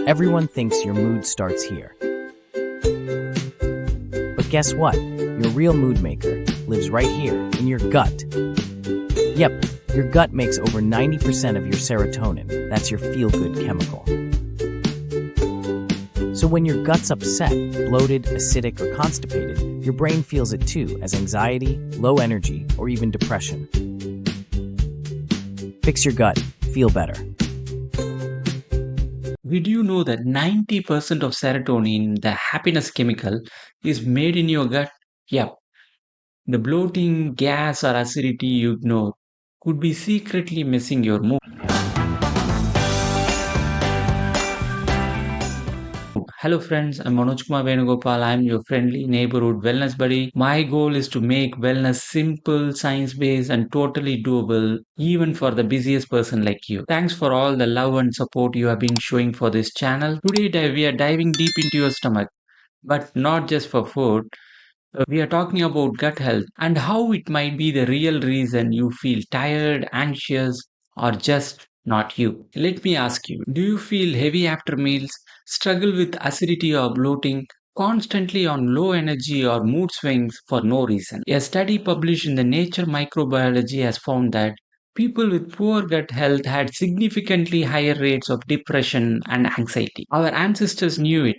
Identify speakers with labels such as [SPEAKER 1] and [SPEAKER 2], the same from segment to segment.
[SPEAKER 1] Everyone thinks your mood starts here. But guess what? Your real mood maker lives right here, in your gut. Yep, your gut makes over 90% of your serotonin. That's your feel-good chemical. So when your gut's upset, bloated, acidic, or constipated, your brain feels it too as anxiety, low energy, or even depression. Fix your gut. Feel better.
[SPEAKER 2] Did you know that 90% of serotonin, the happiness chemical, is made in your gut? Yep. The bloating, gas, or acidity you ignore could be secretly messing your mood. Hello friends, I'm Manoj Kumar Venugopal. I'm your friendly neighborhood wellness buddy. My goal is to make wellness simple, science-based and totally doable even for the busiest person like you. Thanks for all the love and support you have been showing for this channel. Today we are diving deep into your stomach, but not just for food. We are talking about gut health and how it might be the real reason you feel tired, anxious, or just not you. Let me ask you, do you feel heavy after meals, struggle with acidity or bloating, constantly on low energy or mood swings for no reason? A study published in the Nature Microbiology has found that people with poor gut health had significantly higher rates of depression and anxiety. Our ancestors knew it.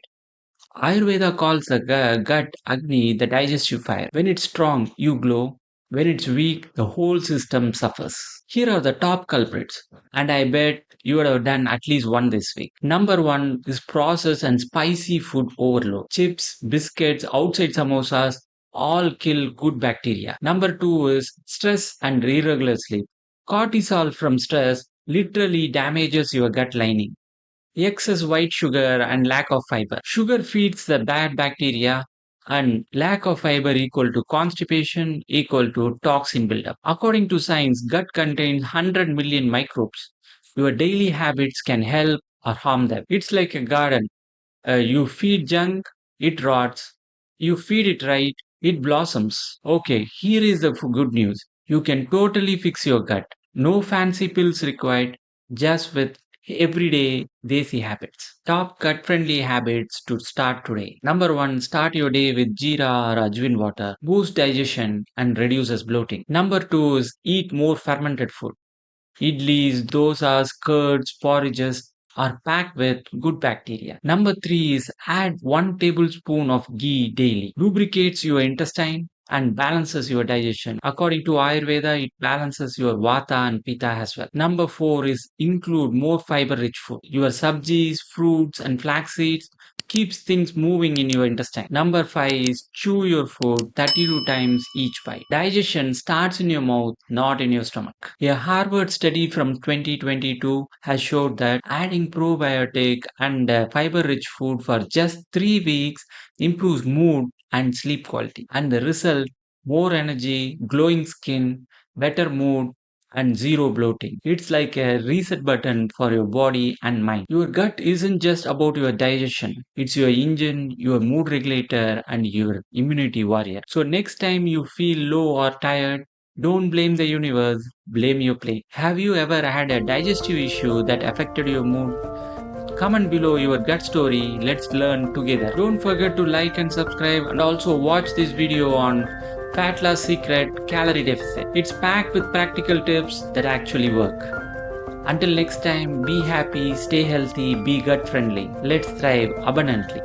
[SPEAKER 2] Ayurveda calls the gut Agni, the digestive fire. When it's strong, you glow. When it's weak, the whole system suffers. Here are the top culprits, and I bet you would have done at least one this week. Number one is processed and spicy food overload. Chips, biscuits, outside samosas all kill good bacteria. Number two is stress and irregular sleep. Cortisol from stress literally damages your gut lining. Excess white sugar and lack of fiber. Sugar feeds the bad bacteria, and lack of fiber equal to constipation equal to toxin buildup. According to science, gut contains 100 million microbes. Your daily habits can help or harm them. It's like a garden. You feed junk, it rots. You feed it right, it blossoms. Okay, here is the good news. You can totally fix your gut. No fancy pills required, just with everyday desi habits. Top gut friendly habits to start today. Number one, start your day with jeera or ajwain water. Boost digestion and reduces bloating. Number two is eat more fermented food. Idlis, dosas, curds, porridges are packed with good bacteria. Number three is add 1 tablespoon of ghee daily. Lubricates your intestine and balances your digestion. According to Ayurveda, it balances your vata and pitta as well. Number four is include more fiber rich food. Your subjis, fruits, and flax seeds keeps things moving in your intestine. Number five is chew your food 32 times each bite. Digestion starts in your mouth, not in your stomach. A Harvard study from 2022 has showed that adding probiotic and fiber rich food for just 3 weeks improves mood and sleep quality. And the result, more energy, glowing skin, better mood, and zero bloating. It's like a reset button for your body and mind. Your gut isn't just about your digestion, it's your engine, your mood regulator, and your immunity warrior. So, next time you feel low or tired, don't blame the universe, blame your plate. Have you ever had a digestive issue that affected your mood? Comment below your gut story. Let's learn together. Don't forget to like and subscribe, and also watch this video on Fat Loss Secret Calorie Deficit. It's packed with practical tips that actually work. Until next time, be happy, stay healthy, be gut friendly. Let's thrive abundantly.